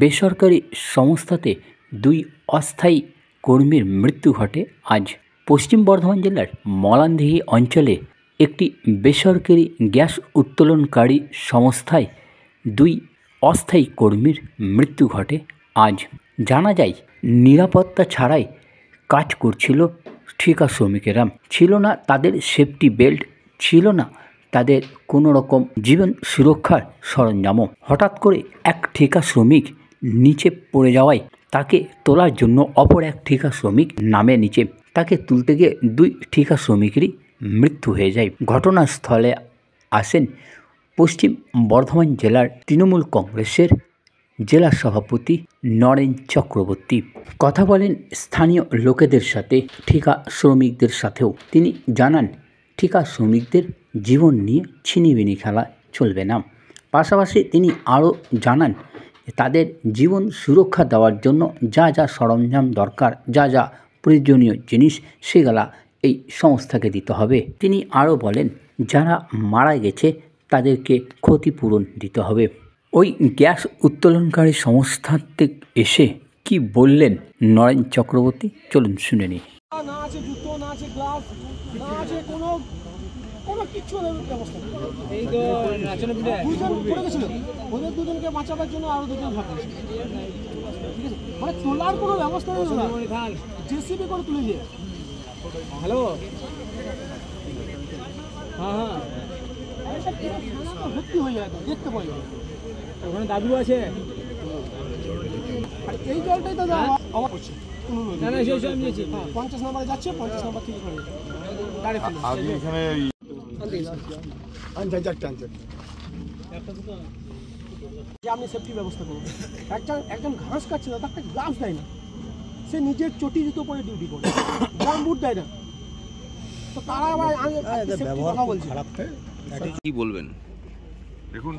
বেসরকারি সংস্থাতে 2 অস্থায়ী কর্মীর মৃত্যু ঘটে আজ। পশ্চিম বর্ধমান জেলার মলানদিঘি অঞ্চলে একটি বেসরকারি গ্যাস উত্তোলনকারী সংস্থায় 2 অস্থায়ী কর্মীর মৃত্যু ঘটে আজ। জানা যায়, নিরাপত্তা ছাড়াই কাজ করছিল ঠিকা শ্রমিকেরা। ছিল না তাদের সেফটি বেল্ট, ছিল না তাদের কোনো রকম জীবন সুরক্ষার সরঞ্জামও। হঠাৎ করে এক ঠিকা শ্রমিক নিচে পড়ে যাওয়ায় তাকে তোলার জন্য অপর এক ঠিকা শ্রমিক নামে নিচে। তাকে তুলতে গিয়ে 2 ঠিকা শ্রমিকেরই মৃত্যু হয়ে যায়। ঘটনাস্থলে আসেন পশ্চিম বর্ধমান জেলার তৃণমূল কংগ্রেসের জেলা সভাপতি নরেন চক্রবর্তী। কথা বলেন স্থানীয় লোকেদের সাথে, ঠিকা শ্রমিকদের সাথেও। তিনি জানান, ঠিকা শ্রমিকদের জীবন নিয়ে ছিনিমিনি খেলা চলবে না। পাশাপাশি তিনি আরও জানান, তাদের জীবন সুরক্ষা দেওয়ার জন্য যা যা সরঞ্জাম দরকার, যা যা প্রয়োজনীয় জিনিস, সেগুলা এই সংস্থাকে দিতে হবে। তিনি আরও বলেন, যারা মারা গেছে তাদেরকে ক্ষতিপূরণ দিতে হবে। ওই গ্যাস উত্তোলনকারী সংস্থাতে এসে কি বললেন নরেন চক্রবর্তী, চলুন শুনে নিই। না আছে জুতো, না আছে গ্লাস, না আছে কোনো কিছু ব্যবস্থা। এই তো দুজন পড়ে গেছিল, ওদের দুজনকে বাঁচাবার জন্য আরো দুজন ভাবছে। ঠিক আছে, মানে তোলার কোনো ব্যবস্থা নেই না, জেসিবি করে তুলে দিয়ে। হ্যালো, হ্যাঁ ভর্তি হয়ে যায়, দেখতে পাই ওখানে দাদু আছে। এই জলটাই তো অবাক করছে। 50 নম্বরে যাচ্ছে, 50 নম্বর থেকে করে আপনি সেফটি ব্যবস্থা করুন। একজন ঘাস কাটছে না, তাকে গ্লাভস দেয় না, সে নিজের চটি জুতো পরে ডিউটি করে, গ্রাম বুট দেয় না, তো তারা আবার কথা বলছে। কি বলবেন? দেখুন,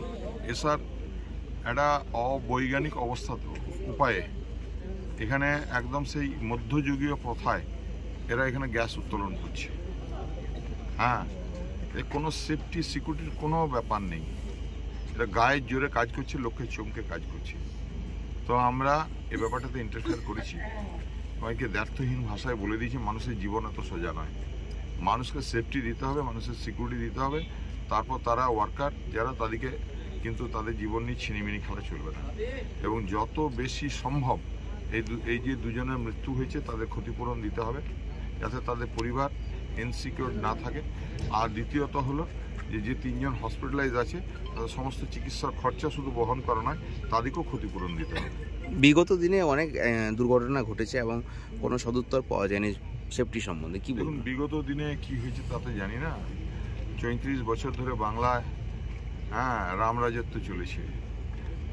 এসআর একটা অবৈজ্ঞানিক অবস্থাতে উপায়ে এখানে একদম সেই মধ্যযুগীয় প্রথায় এরা এখানে গ্যাস উত্তোলন করছে। হ্যাঁ, কোনো সেফটি সিকিউরিটির কোনো ব্যাপার নেই। এরা গায়ের জোরে কাজ করছে, লোককে চমকে কাজ করছে। তো আমরা এ ব্যাপারটাতে ইন্টারফেয়ার করেছি, সবাইকে দ্ব্যর্থহীন ভাষায় বলে দিয়েছি, মানুষের জীবন এত সোজা নয়। মানুষকে সেফটি দিতে হবে, মানুষের সিকিউরিটি দিতে হবে, তারপর তারা ওয়ার্কার যারা, তাদেরকে কিন্তু তাদের জীবন নিয়ে ছিনিমিনি খেলা চলবে না। এবং যত বেশি সম্ভব এই যে দুজনের মৃত্যু হয়েছে তাদের ক্ষতিপূরণ দিতে হবে, যাতে তাদের পরিবার ইনসিকিউর না থাকে। আর দ্বিতীয়ত হলো যে 3 জন হসপিটালাইজ আছে, তাদের সমস্ত চিকিৎসার খরচা শুধু বহন করা নয়, তাদেরকেও ক্ষতিপূরণ দিতে হবে। বিগত দিনে অনেক দুর্ঘটনা ঘটেছে এবং কোনো সদুত্তর পাওয়া যায়নি সেফটি সম্বন্ধে, কি বলুন? বিগত দিনে কি হয়েছে তাতে জানি না। 34 বছর ধরে বাংলায় রাম রাজত্ব চলেছে।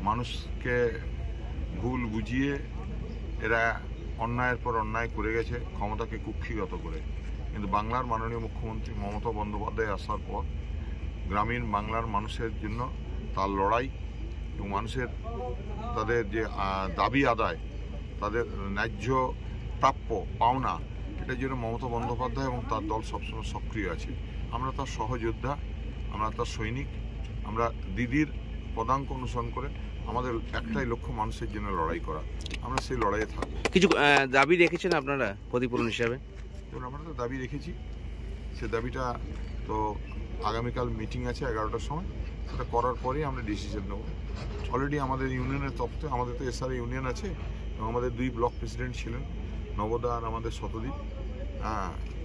মানুষকে ভুল বুঝিয়ে এরা অন্যায়ের পর অন্যায় করে গেছে, ক্ষমতাকে কুক্ষিগত করে। কিন্তু বাংলার মাননীয় মুখ্যমন্ত্রী মমতা বন্দ্যোপাধ্যায় আসার পর গ্রামীণ বাংলার মানুষের জন্য তার লড়াই এবং মানুষের তাদের যে দাবি আদায়, তাদের ন্যায্য প্রাপ্য পাওনা, এটার জন্য মমতা বন্দ্যোপাধ্যায় এবং তার দল সবসময় সক্রিয় আছে। আমরা তার সহযোদ্ধা, আমরা তার সৈনিক। আমরা দিদির পদাঙ্ক অনুসরণ করে আমাদের একটাই লক্ষ্য, মানুষের জন্য লড়াই করা। আমরা সেই লড়াইয়ে থাকবো। কিছু দাবি রেখেছেন আপনারা ক্ষতিপূরণ হিসাবে? আমরা তো দাবি রেখেছি, সে দাবিটা তো আগামীকাল মিটিং আছে 11টার সময়, সেটা করার পরেই আমরা ডিসিশন নেব। অলরেডি আমাদের ইউনিয়নের তরফে, আমাদের তো এসআর ইউনিয়ন আছে এবং আমাদের 2 ব্লক প্রেসিডেন্ট ছিলেন, নবদা আর আমাদের শতদীপ।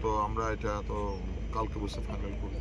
তো আমরা এটা তো কালকে বসে ফাইনাল করব।